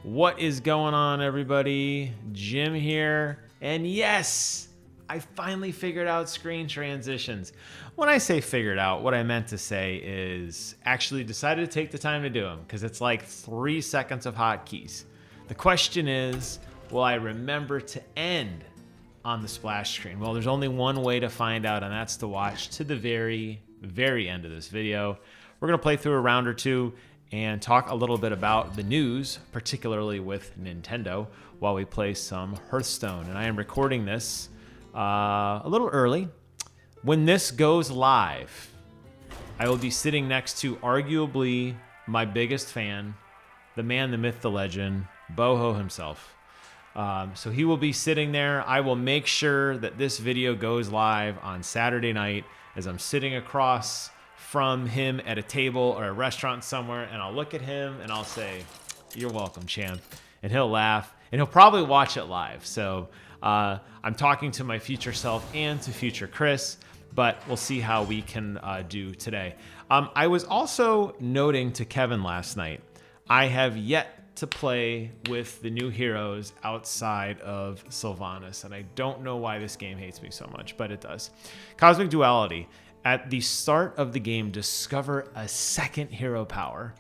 What is going on, everybody? Jim here. And yes, I finally figured out screen transitions. When I say figured out, what I meant to say is actually decided to take the time to do them because it's like 3 seconds of hotkeys. The question is, will I remember to end on the splash screen? Well, there's only one way to find out, and that's to watch to the very, very end of this video. We're going to play through a round or two and talk a little bit about the news, particularly with Nintendo, while we play some Hearthstone. And I am recording this a little early. When this goes live, I will be sitting next to arguably my biggest fan, the man, the myth, the legend, Boho himself. So he will be sitting there. I will make sure that this video goes live on Saturday night as I'm sitting across from him at a table or a restaurant somewhere, and I'll look at him and I'll say, "You're welcome, champ." And he'll laugh, and he'll probably watch it live. So I'm talking to my future self and to future Chris, but we'll see how we can do today. I was also noting to Kevin last night, I have yet to play with the new heroes outside of Sylvanas, and I don't know why this game hates me so much, but it does. Cosmic Duality. At the start of the game, discover a second hero power.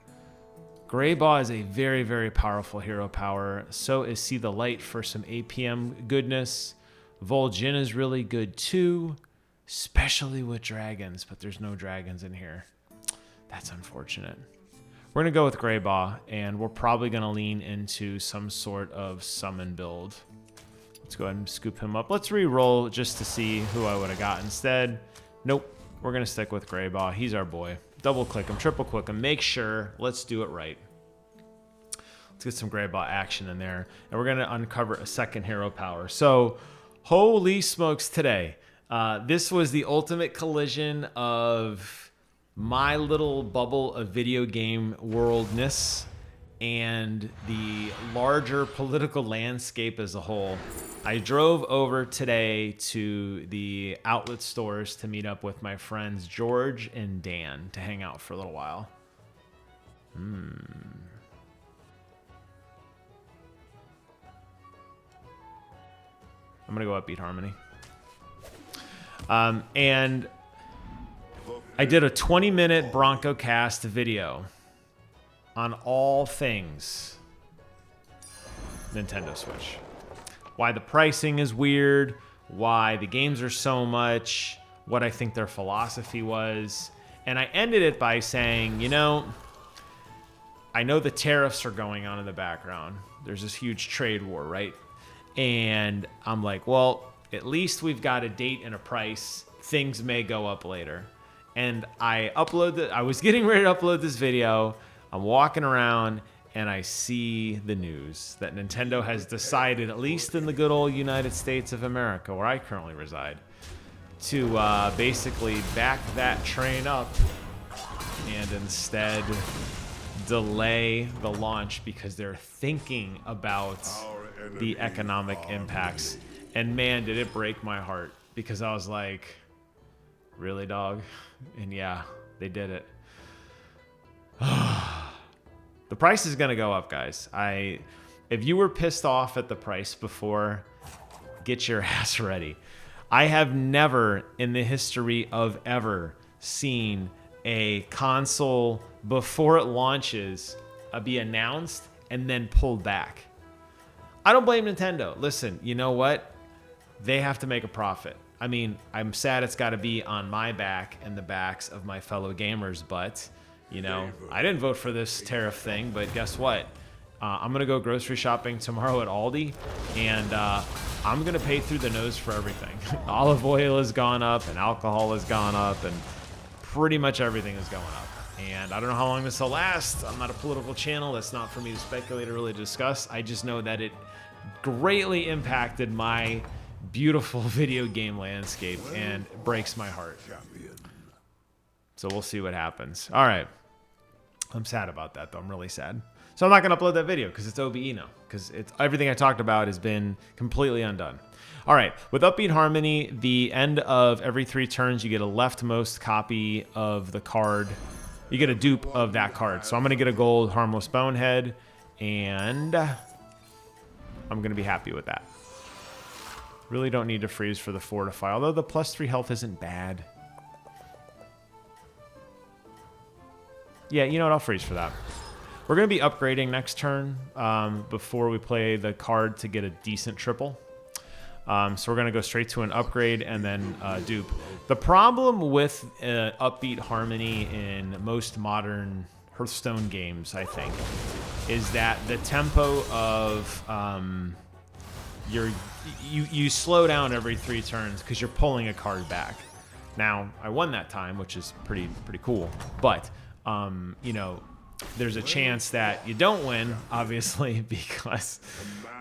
Greybaw is a very, very powerful hero power. So is See the Light for some APM goodness. Vol'jin is really good too, especially with dragons, but there's no dragons in here. That's unfortunate. We're going to go with Greybaw, and we're probably going to lean into some sort of summon build. Let's go ahead and scoop him up. Let's re-roll just to see who I would have got instead. Nope. We're going to stick with Greybaw. He's our boy. Double click him, triple click him. Make sure. Let's do it right. Let's get some Greybaw action in there. And we're going to uncover a second hero power. So, holy smokes today. This was the ultimate collision of my little bubble of video game worldness and the larger political landscape as a whole. I drove over today to the outlet stores to meet up with my friends George and Dan to hang out for a little while. I'm gonna go upbeat harmony. And I did a 20-minute Bronco cast video on all things Nintendo Switch. Why the pricing is weird, why the games are so much, what I think their philosophy was. And I ended it by saying, you know, I know the tariffs are going on in the background. There's this huge trade war, right? And I'm like, well, at least we've got a date and a price. Things may go up later. And I was getting ready to upload this video. I'm walking around and I see the news that Nintendo has decided, at least in the good old United States of America, where I currently reside, to basically back that train up and instead delay the launch because they're thinking about the economic impacts. And man, did it break my heart, because I was like, really, dog? And yeah, they did it. The price is going to go up, guys. If you were pissed off at the price before, get your ass ready. I have never in the history of ever seen a console before it launches be announced and then pulled back. I don't blame Nintendo. Listen, you know what? They have to make a profit. I mean, I'm sad it's got to be on my back and the backs of my fellow gamers, but you know, I didn't vote for this tariff thing, but guess what? I'm going to go grocery shopping tomorrow at Aldi, and I'm going to pay through the nose for everything. Olive oil has gone up, and alcohol has gone up, and pretty much everything is going up. And I don't know how long this will last. I'm not a political channel. That's not for me to speculate or really discuss. I just know that it greatly impacted my beautiful video game landscape, and it breaks my heart. So we'll see what happens. All right. I'm sad about that, though. I'm really sad. So I'm not going to upload that video because it's OBE now, because everything I talked about has been completely undone. All right. With Upbeat Harmony, the end of every 3 turns, you get a leftmost copy of the card. You get a dupe of that card. So I'm going to get a gold Harmless Bonehead, And I'm going to be happy with that. Really don't need to freeze for the fortify, although the +3 health isn't bad. Yeah, you know what? I'll freeze for that. We're going to be upgrading next turn before we play the card to get a decent triple. So we're going to go straight to an upgrade and then dupe. The problem with upbeat harmony in most modern Hearthstone games, I think, is that the tempo of you slow down every 3 turns because you're pulling a card back. Now, I won that time, which is pretty cool, but you know, there's a chance that you don't win, obviously, because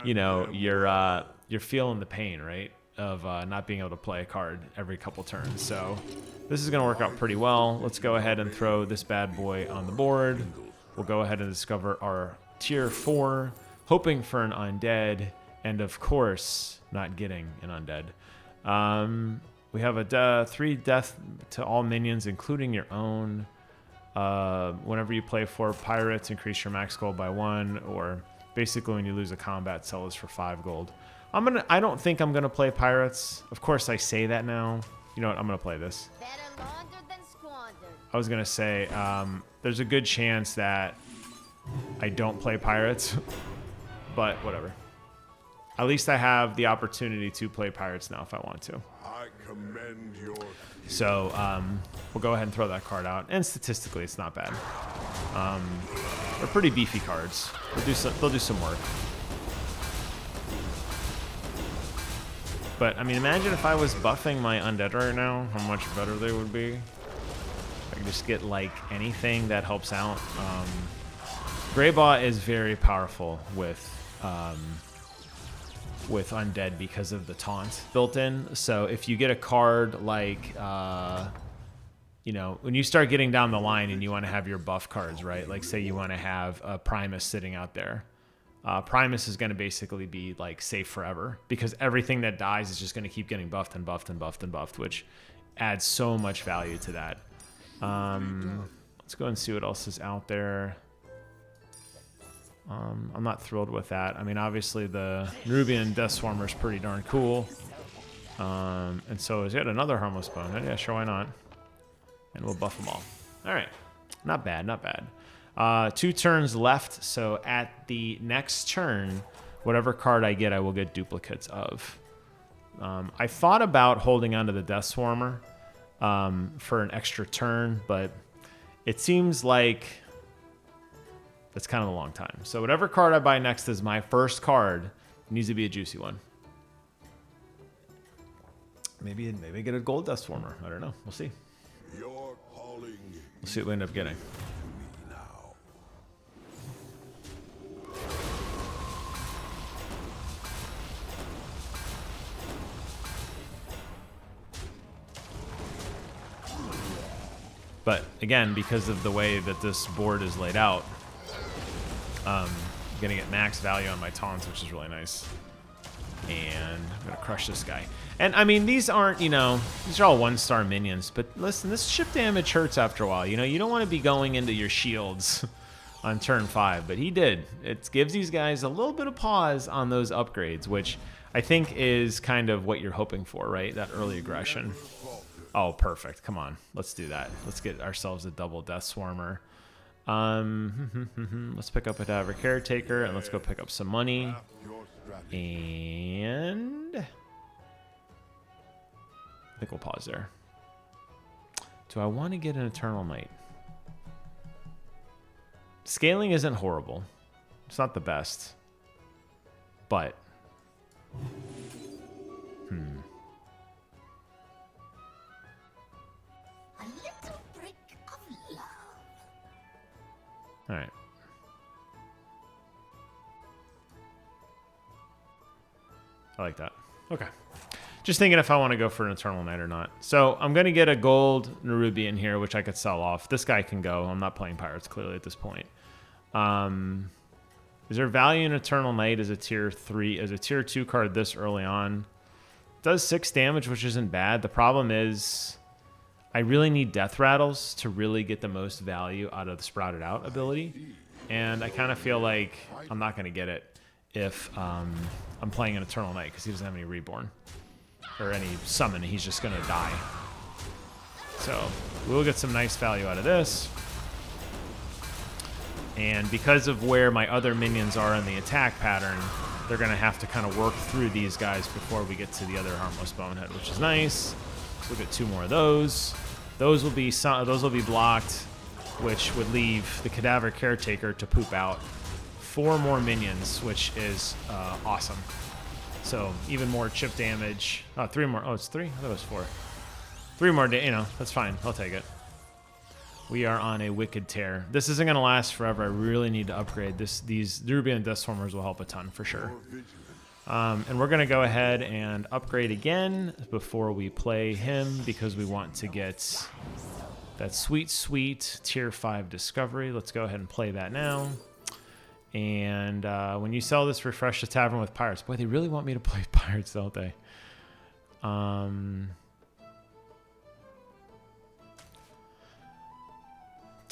you know you're feeling the pain, right, of not being able to play a card every couple turns. So this is going to work out pretty well. Let's go ahead and throw this bad boy on the board. We'll go ahead and discover our tier 4, hoping for an undead, and of course not getting an undead. We have a 3 death to all minions, including your own. Whenever you play 4 pirates, increase your max gold by 1, or basically when you lose a combat, sell this for 5 gold. I don't think I'm gonna play pirates. Of course, I say that now. You know what? I'm gonna play this. Better laundered than squandered. I was gonna say there's a good chance that I don't play pirates, but whatever. At least I have the opportunity to play pirates now if I want to. I commend your... So we'll go ahead and throw that card out, and statistically, it's not bad. They're pretty beefy cards. They'll do some work. But I mean, imagine if I was buffing my undead right now, how much better they would be. I could just get like anything that helps out. Greybot is very powerful with undead because of the taunt built in. So if you get a card like, you know, when you start getting down the line and you want to have your buff cards, right? Like say you want to have a Primus sitting out there. Primus is going to basically be like safe forever because everything that dies is just going to keep getting buffed and buffed and buffed and buffed, which adds so much value to that. Let's go and see what else is out there. I'm not thrilled with that. I mean, obviously the Nerubian Death Swarmer is pretty darn cool. And so is yet another harmless bone. Yeah, sure, why not? And we'll buff them all. All right, not bad, not bad. 2 turns left, so at the next turn, whatever card I get, I will get duplicates of. I thought about holding onto the Death Swarmer for an extra turn, but it seems like that's kind of a long time. So whatever card I buy next is my first card. It needs to be a juicy one. Maybe get a gold Death Swarmer. I don't know. We'll see. Your calling. We'll see what we end up getting. But again, because of the way that this board is laid out, I'm gonna get max value on my taunts, which is really nice. And I'm gonna crush this guy. And I mean, these aren't, you know, these are all 1-star minions, but listen, this chip damage hurts after a while. You know, you don't want to be going into your shields on turn 5, but he did. It gives these guys a little bit of pause on those upgrades, which I think is kind of what you're hoping for, right? That early aggression. Oh, perfect. Come on. Let's do that. Let's get ourselves a double Death Swarmer. Let's pick up a Cadaver Caretaker, and let's go pick up some money. And I think we'll pause there. Do I want to get an Eternal Knight? Scaling isn't horrible. It's not the best. But A little brick of love. all right. I like that. Okay. Just thinking if I want to go for an Eternal Knight or not. So I'm going to get a gold Nerubian here, which I could sell off. This guy can go. I'm not playing Pirates clearly at this point. Is there value in Eternal Knight as a tier 3, as a tier 2 card this early on? It does 6 damage, which isn't bad. The problem is I really need Death Rattles to really get the most value out of the Sprouted Out ability. And I kind of feel like I'm not going to get it if I'm playing an Eternal Knight because he doesn't have any Reborn or any Summon. He's just going to die. So we'll get some nice value out of this. And because of where my other minions are in the attack pattern, they're going to have to kind of work through these guys before we get to the other Harmless Bonehead, which is nice. So we'll get 2 more of those. Those will be blocked, which would leave the Cadaver Caretaker to poop out 4 more minions, which is awesome. So even more chip damage. Oh, 3 more. Oh, it's 3? I thought it was 4. 3 more, you know, that's fine. I'll take it. We are on a wicked tear. This isn't going to last forever. I really need to upgrade this. These Rubian Deathstormers will help a ton for sure. And we're going to go ahead and upgrade again before we play him because we want to get that sweet, sweet tier 5 discovery. Let's go ahead and play that now. And when you sell this, refresh the tavern with pirates. Boy, they really want me to play pirates, don't they?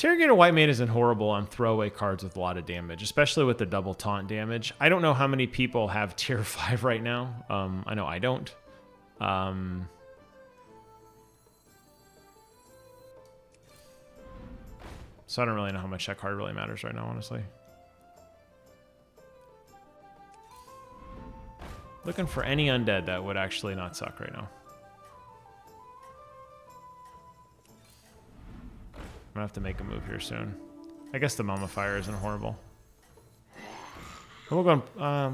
Interrogator Whitemane isn't horrible on throwaway cards with a lot of damage, especially with the double taunt damage. I don't know how many people have tier 5 right now. I know I don't. So I don't really know how much that card really matters right now, honestly. Looking for any undead that would actually not suck right now. I'm gonna have to make a move here soon. I guess the Mummifier isn't horrible. We'll go. I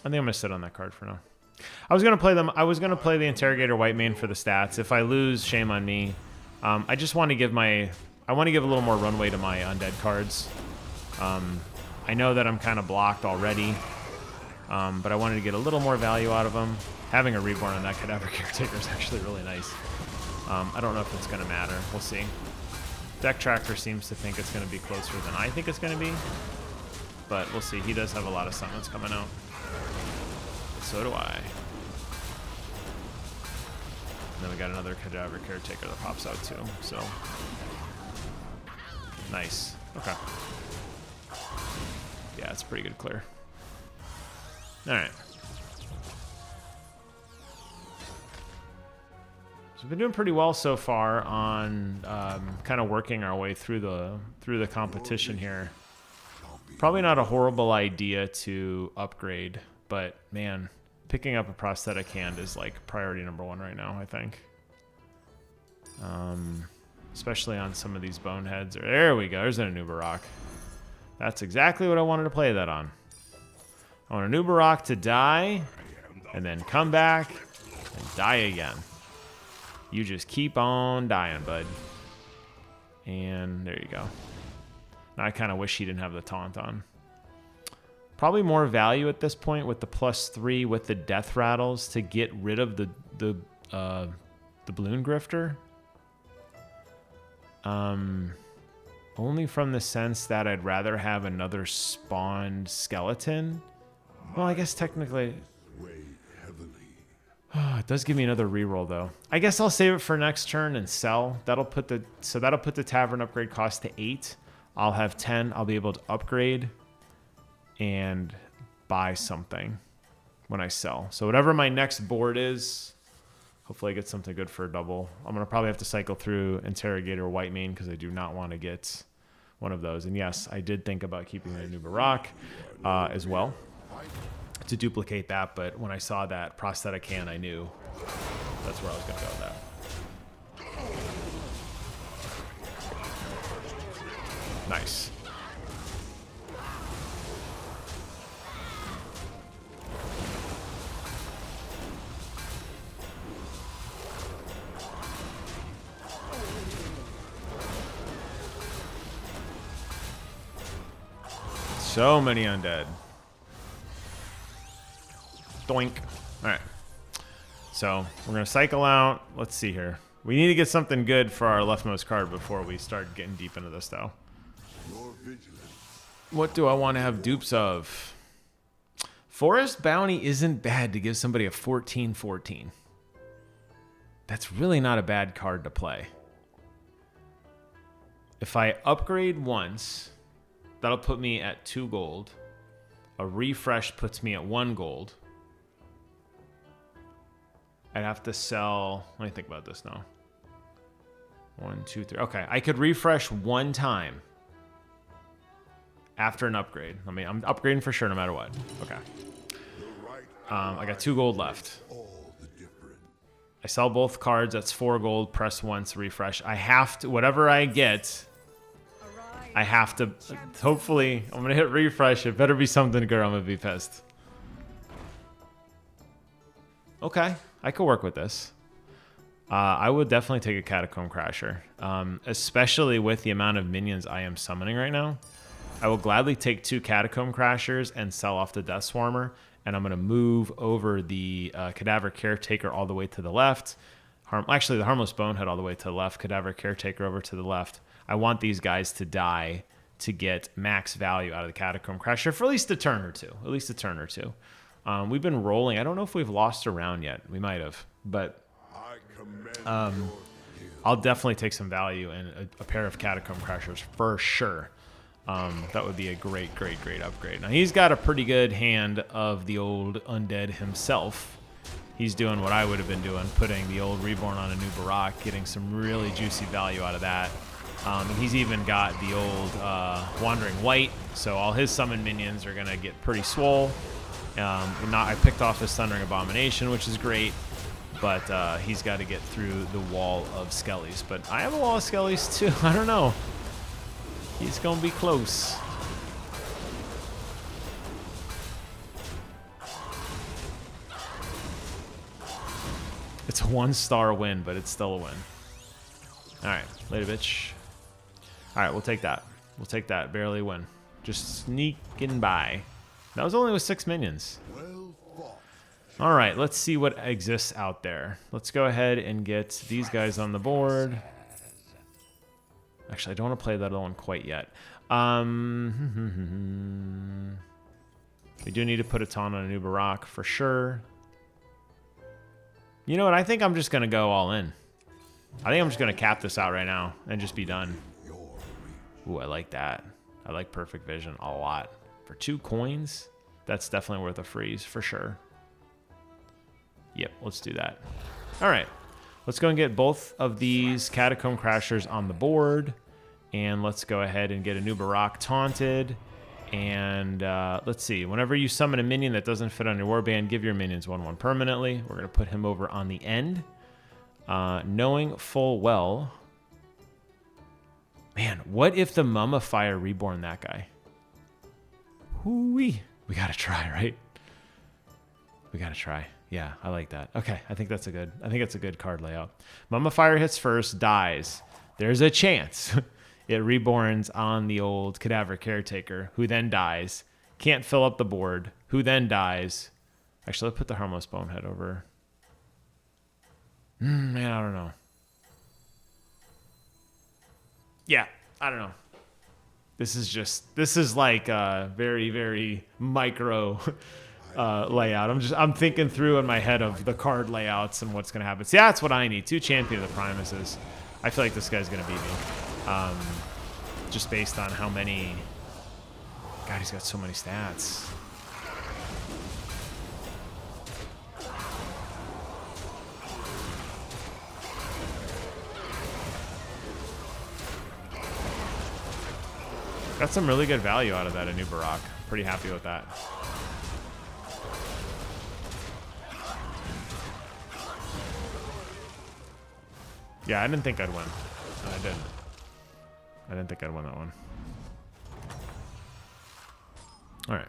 think I'm gonna sit on that card for now. I was gonna play them. I was gonna play the Interrogator Whitemane for the stats. If I lose, shame on me. I just want to give my. I want to give a little more runway to my undead cards. I know that I'm kind of blocked already, but I wanted to get a little more value out of them. Having a Reborn on that Cadaver Caretaker is actually really nice. I don't know if it's going to matter. We'll see. Deck Tracker seems to think it's going to be closer than I think it's going to be. But we'll see. He does have a lot of summons coming out. So do I. And then we got another Cadaver Caretaker that pops out too. So nice. Okay. Yeah, it's a pretty good clear. All right. So we've been doing pretty well so far on kind of working our way through the competition here. Probably not a horrible idea to upgrade, but man, picking up a prosthetic hand is like priority #1 right now, I think. Especially on some of these boneheads. There we go. There's an Anubarak. That's exactly what I wanted to play that on. I want an Anubarak to die, and then come back and die again. You just keep on dying, bud. And there you go. Now I kind of wish he didn't have the taunt on. Probably more value at this point with the +3 with the death rattles to get rid of the balloon grifter. Only from the sense that I'd rather have another spawned skeleton. Well, I guess technically. It does give me another reroll though. I guess I'll save it for next turn and sell. That'll put the tavern upgrade cost to 8. I'll have 10. I'll be able to upgrade and buy something when I sell. So whatever my next board is, hopefully I get something good for a double. I'm gonna probably have to cycle through Interrogator Whitemane because I do not want to get one of those. And yes, I did think about keeping the Anubarak as well to duplicate that, but when I saw that prosthetic hand, I knew that's where I was going to go with that. Nice. So many undead. Doink. All right. So we're going to cycle out. Let's see here. We need to get something good for our leftmost card before we start getting deep into this, though. What do I want to have dupes of? Forest Bounty isn't bad to give somebody a 14/14. That's really not a bad card to play. If I upgrade once, that'll put me at 2 gold. A refresh puts me at 1 gold. I'd have to sell... Let me think about this now. 1, 2, 3. Okay, I could refresh 1 time after an upgrade. I mean, I'm upgrading for sure no matter what. Okay. I got 2 gold left. I sell both cards. That's 4 gold. Press once, refresh. I have to, whatever I get, I have to, hopefully, I'm going to hit refresh. It better be something good or I'm going to be pissed. Okay, I could work with this. I would definitely take a Catacomb Crasher, especially with the amount of minions I am summoning right now. I will gladly take 2 Catacomb Crashers and sell off the Death Swarmer. And I'm going to move over the Cadaver Caretaker all the way to the left. Actually, the Harmless Bonehead all the way to the left. Cadaver Caretaker over to the left. I want these guys to die to get max value out of the Catacomb Crasher for at least a turn or two. At least a turn or two. We've been rolling. I don't know if we've lost a round yet. We might have. But I'll definitely take some value in a pair of Catacomb Crashers for sure. That would be a great, great, great upgrade. Now, he's got a pretty good hand of the old Undead himself. He's doing what I would have been doing, putting the old Reborn on a new Barak, getting some really juicy value out of that. And he's even got the old Wandering White, so all his summon minions are going to get pretty swole. I picked off his Thundering Abomination, which is great, but he's got to get through the wall of Skellies. But I have a wall of Skellies, too. I don't know. He's going to be close. It's a 1-star win, but it's still a win. All right, later, bitch. All right, we'll take that. We'll take that. Barely a win. Just sneaking by. That was only with 6 minions. All right, let's see what exists out there. Let's go ahead and get these guys on the board. Actually, I don't want to play that other one quite yet. We do need to put a ton on a new Barak for sure. You know what? I think I'm just going to go all in. I think I'm just going to cap this out right now and just be done. Ooh, I like that. I like Perfect Vision a lot. For 2 coins, that's definitely worth a freeze for sure. Yep, let's do that. All right. Let's go and get both of these Catacomb Crashers on the board. And let's go ahead and get a new Barak taunted. And let's see. Whenever you summon a minion that doesn't fit on your warband, give your minions 1/1 permanently. We're going to put him over on the end. Knowing full well... Man, what if the Mummifier Reborn that guy? Hoo-wee. We got to try, right? We got to try. Yeah, I like that. Okay, I think that's a good card layout. Mummifier hits first, dies. There's a chance it reborns on the old Cadaver Caretaker, who then dies. Can't fill up the board, who then dies. Actually, let's put the Harmless Bonehead over. Man, I don't know. Yeah, I don't know. This is like a very, very micro layout. I'm thinking through in my head of the card layouts and what's going to happen. See, that's what I need. 2 Champion of the Primuses. I feel like this guy's going to beat me. Just based on how many... God, he's got so many stats. Got some really good value out of that in New Barak. Pretty happy with that. Yeah, I didn't think I'd win. No, I didn't. I didn't think I'd win that one. All right.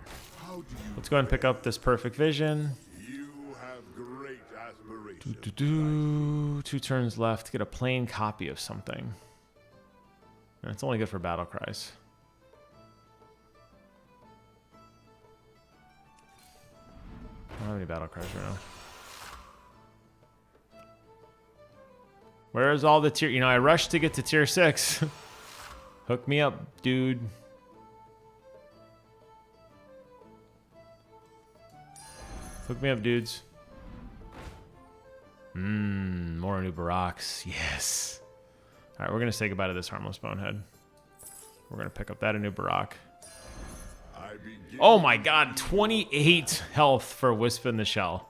Let's go ahead and pick up this Perfect Vision. You have great aspirations. 2 turns left. Get a plain copy of something. And it's only good for battle cries. I don't have any battle cries right now. Where's all the tier? You know, I rushed to get to tier 6. Hook me up, dude. Hook me up, dudes. More new Baraks. Yes. All right, we're going to say goodbye to this harmless bonehead. We're going to pick up that new Barak. Oh my god, 28 health for Wisp in the Shell.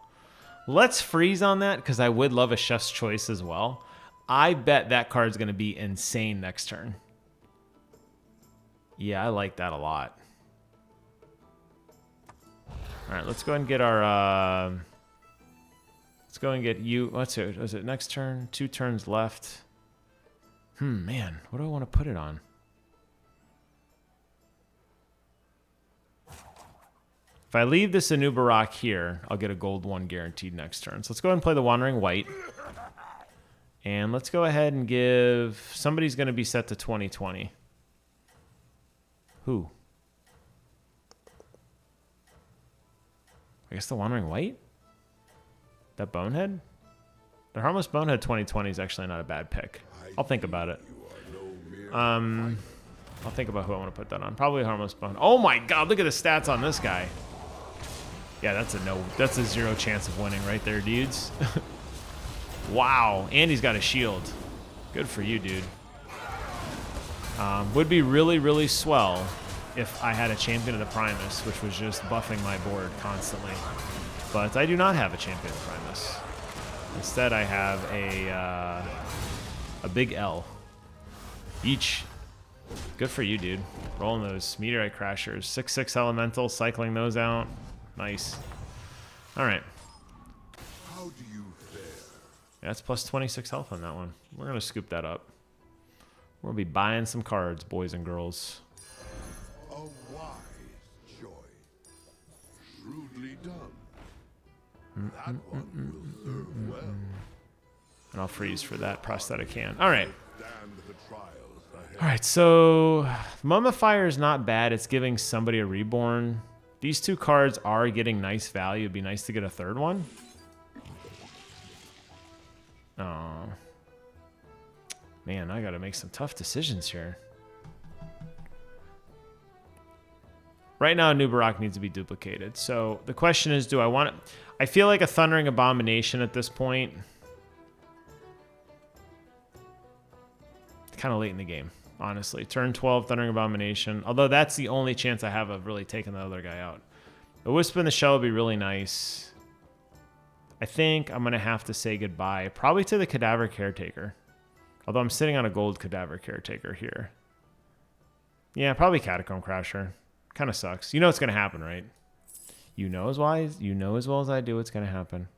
Let's freeze on that because I would love a Chef's Choice as well. I bet that card's going to be insane next turn. Yeah, I like that a lot. All right, let's go ahead and get our... let's go and get you... What's it? Was it next turn? 2 turns left. Man, what do I want to put it on? If I leave this Anubarak here, I'll get a gold 1 guaranteed next turn. So let's go ahead and play the Wandering White. And let's go ahead and give... Somebody's going to be set to 2020. Who? I guess the Wandering White? That Bonehead? The Harmless Bonehead 2020 is actually not a bad pick. I'll think about it. I'll think about who I want to put that on. Probably Harmless Bonehead. Oh my god, look at the stats on this guy. Yeah, that's a no. That's a 0 chance of winning right there, dudes. Wow. And he's got a shield. Good for you, dude. Would be really, really swell if I had a Champion of the Primus, which was just buffing my board constantly. But I do not have a Champion of the Primus. Instead, I have a big L. Each. Good for you, dude. Rolling those Meteorite Crashers. 6/6 Elemental, cycling those out. Nice. All right. How do you fare? Yeah, that's plus 26 health on that one. We're going to scoop that up. We'll be buying some cards, boys and girls. A wise choice. Shrewdly done. That one will serve well. And I'll freeze for that prosthetic hand. All right. Stand the trials ahead. All right, so Mummifier is not bad. It's giving somebody a Reborn. These 2 cards are getting nice value. It'd be nice to get a 3rd one. Oh. Man, I got to make some tough decisions here. Right now, New Barak needs to be duplicated. So the question is, do I want it? I feel like a Thundering Abomination at this point. Kind of late in the game, honestly. Turn 12, Thundering Abomination. Although that's the only chance I have of really taking the other guy out. The Wisp in the Shell would be really nice. I think I'm going to have to say goodbye. Probably to the Cadaver Caretaker. Although I'm sitting on a gold Cadaver Caretaker here. Yeah, probably Catacomb Crasher. Kind of sucks. You know what's going to happen, right? You know as well as I do what's going to happen.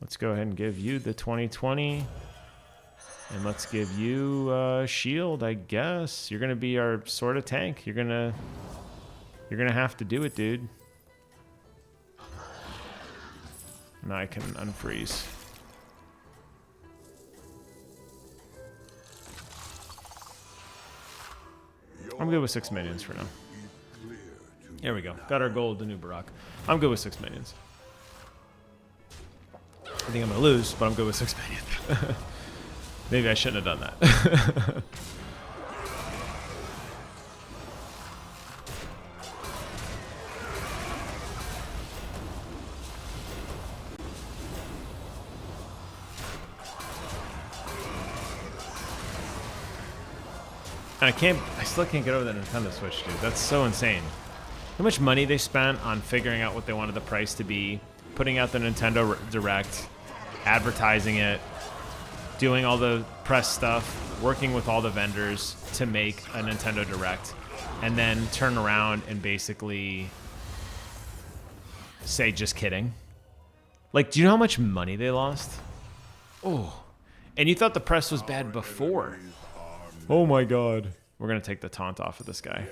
Let's go ahead and give you the 2020. And let's give you shield, I guess. You're going to be our sort of tank. You're going to have to do it, dude. Now I can unfreeze. I'm good with 6 minions for now. There we go. Got our gold, the new Barak. I'm good with 6 minions. I think I'm going to lose, but I'm good with 6 minions. Maybe I shouldn't have done that. And I still can't get over the Nintendo Switch, dude. That's so insane. How much money they spent on figuring out what they wanted the price to be, putting out the Nintendo Direct, advertising it, doing all the press stuff, working with all the vendors to make a Nintendo Direct, and then turn around and basically say, just kidding. Like, do you know how much money they lost? Oh, and you thought the press was bad before. Oh my god. We're going to take the taunt off of this guy.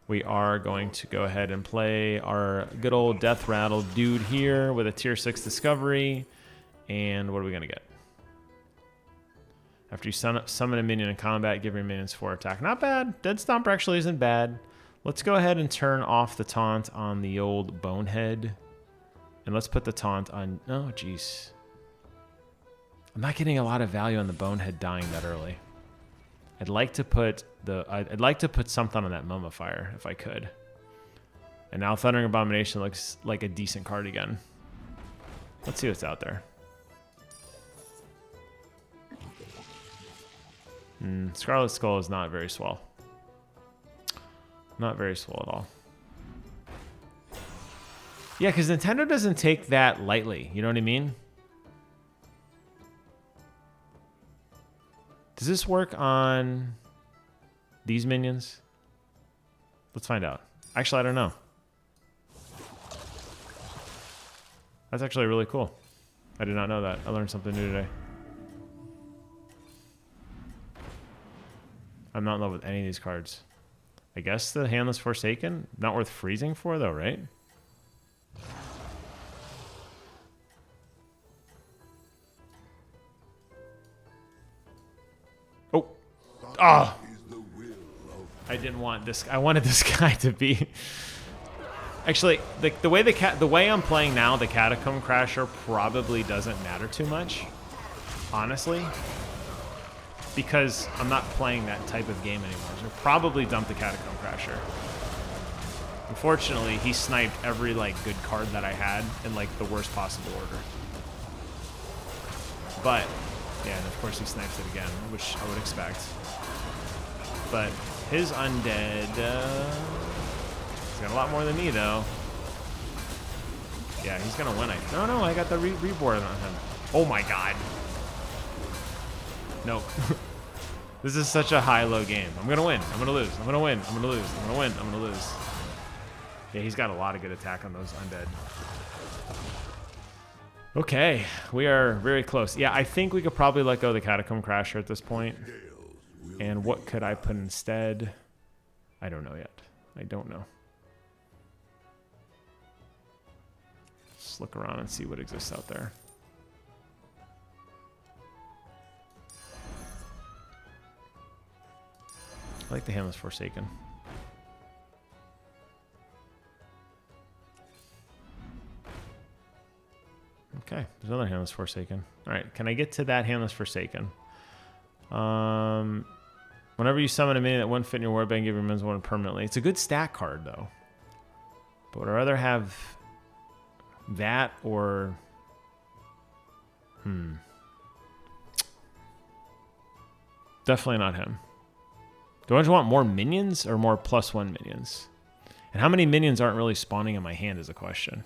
We are going to go ahead and play our good old Death Rattle dude here with a tier 6 discovery. And what are we going to get? After you summon a minion in combat, give your minions 4 attack. Not bad. Dead Stomper actually isn't bad. Let's go ahead and turn off the taunt on the old Bonehead. And let's put the taunt on... Oh, jeez. I'm not getting a lot of value on the Bonehead dying that early. I'd like to put something on that Mummifier if I could. And now Thundering Abomination looks like a decent card again. Let's see what's out there. Scarlet Skull is not very swell. Not very swell at all. Yeah, because Nintendo doesn't take that lightly. You know what I mean? Does this work on these minions? Let's find out. Actually, I don't know. That's actually really cool. I did not know that. I learned something new today. I'm not in love with any of these cards. I guess the Handless Forsaken, not worth freezing for though, right? Oh. Oh. I didn't want this. I wanted this guy to be. Actually, the way I'm playing now, the Catacomb Crasher probably doesn't matter too much, honestly, because I'm not playing that type of game anymore. So I'll probably dump the Catacomb Crasher. Unfortunately, he sniped every like good card that I had in like the worst possible order. But yeah, and of course he snipes it again, which I would expect. But his undead, he's got a lot more than me though. Yeah, he's gonna win. No, I got the reboard on him. Oh my god. Nope. This is such a high-low game. I'm gonna win. I'm gonna lose. I'm gonna win. I'm gonna lose. I'm gonna win. I'm gonna lose. Yeah, he's got a lot of good attack on those undead. Okay, we are very close. Yeah, I think we could probably let go of the Catacomb Crasher at this point. And what could I put instead? I don't know yet. I don't know. Let's look around and see what exists out there. I like the Handless Forsaken. Okay, there's another Handless Forsaken. All right, can I get to that Handless Forsaken? Whenever you summon a minion that wouldn't fit in your warband, give your minions one permanently. It's a good stack card, though. But would I rather have that or... Definitely not him. Do I want more minions or more +1 minions? And how many minions aren't really spawning in my hand is a question.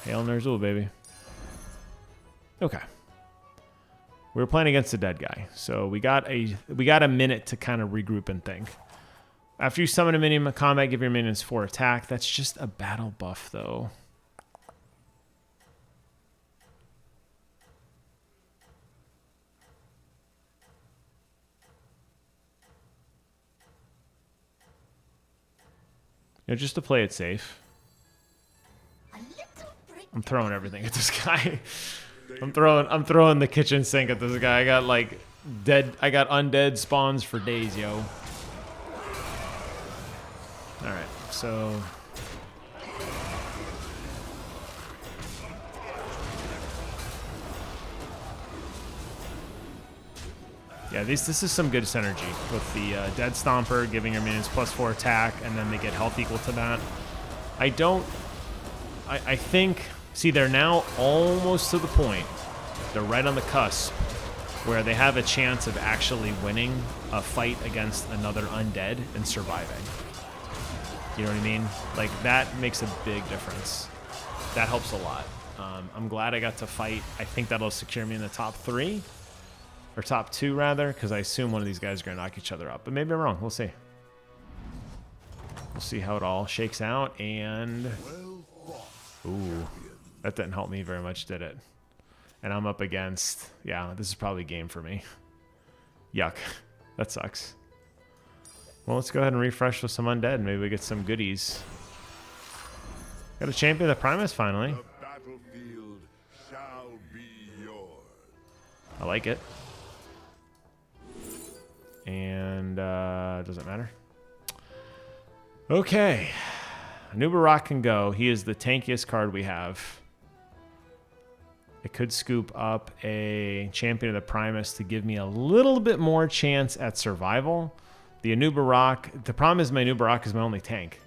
Hail Ner'zhul, baby. Okay. We were playing against a dead guy, so we got a minute to kind of regroup and think. After you summon a minion in combat, give your minions 4 attack. That's just a battle buff, though. You know, just to play it safe. I'm throwing everything at this guy. I'm throwing the kitchen sink at this guy. I got like undead spawns for days, yo. All right, so yeah, this is some good synergy with the Dead Stomper giving your minions +4 attack, and then they get health equal to that. I think, see, they're now almost to the point. They're right on the cusp where they have a chance of actually winning a fight against another undead and surviving. You know what I mean? Like, that makes a big difference. That helps a lot. I'm glad I got to fight. I think that'll secure me in the top 3. Or top 2, rather, because I assume one of these guys are going to knock each other up. But maybe I'm wrong. We'll see. We'll see how it all shakes out. And... ooh, that didn't help me very much, did it? And I'm up against... yeah, this is probably a game for me. Yuck. That sucks. Well, let's go ahead and refresh with some undead. Maybe we get some goodies. Got a champion of the Primus, finally. The battlefield shall be yours. I like it. And doesn't matter. Okay. Nubarak can go. He is the tankiest card we have. It could scoop up a champion of the Primus to give me a little bit more chance at survival. The Anubarak, the problem is my Anubarak is my only tank.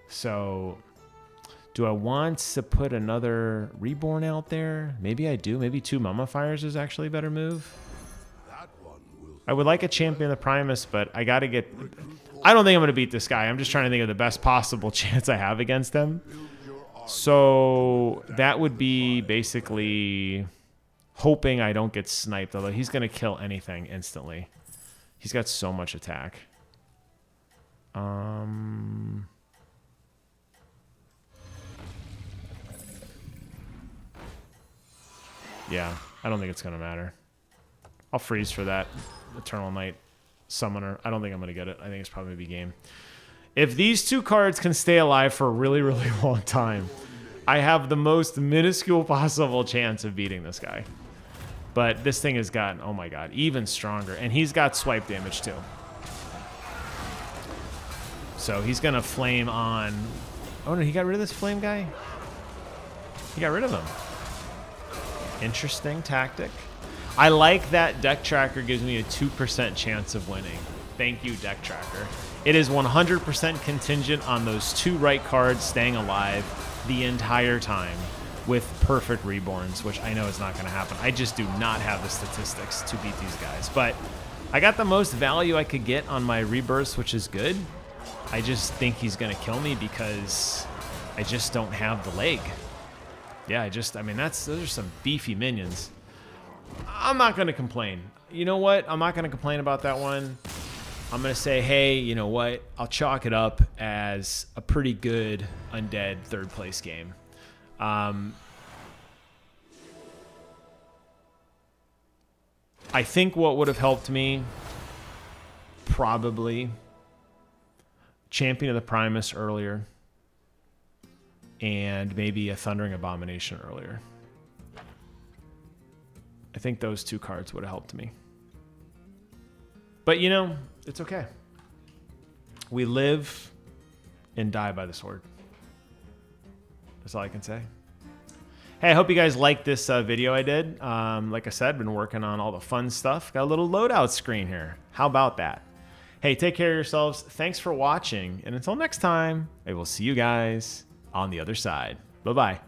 So do I want to put another Reborn out there? Maybe I do. Maybe 2 Mummifiers is actually a better move. I would like a Champion of the Primus, but I got to get... I don't think I'm going to beat this guy. I'm just trying to think of the best possible chance I have against him. So that would be basically hoping I don't get sniped, although he's going to kill anything instantly. He's got so much attack. Yeah, I don't think it's going to matter. I'll freeze for that Eternal Night Summoner. I don't think I'm going to get it. I think it's probably going to be game. If these 2 cards can stay alive for a really, really long time, I have the most minuscule possible chance of beating this guy. But this thing has gotten, oh my god, even stronger. And he's got swipe damage too. So he's going to flame on... Oh no, he got rid of this flame guy? He got rid of him. Interesting tactic. I like that Deck Tracker gives me a 2% chance of winning. Thank you, Deck Tracker. It is 100% contingent on those 2 right cards staying alive the entire time with perfect Reborns, which I know is not going to happen. I just do not have the statistics to beat these guys. But I got the most value I could get on my Rebirths, which is good. I just think he's going to kill me because I just don't have the leg. Yeah, I mean, those are some beefy minions. I'm not going to complain. You know what? I'm not going to complain about that one. I'm going to say, hey, you know what? I'll chalk it up as a pretty good Undead 3rd place game. I think what would have helped me, probably, Champion of the Primus earlier, and maybe a Thundering Abomination earlier. I think those 2 cards would have helped me. But, you know, it's okay. We live and die by the sword. That's all I can say. Hey, I hope you guys liked this video I did. Like I said, been working on all the fun stuff. Got a little loadout screen here. How about that? Hey, take care of yourselves. Thanks for watching. And until next time, I will see you guys on the other side. Bye-bye.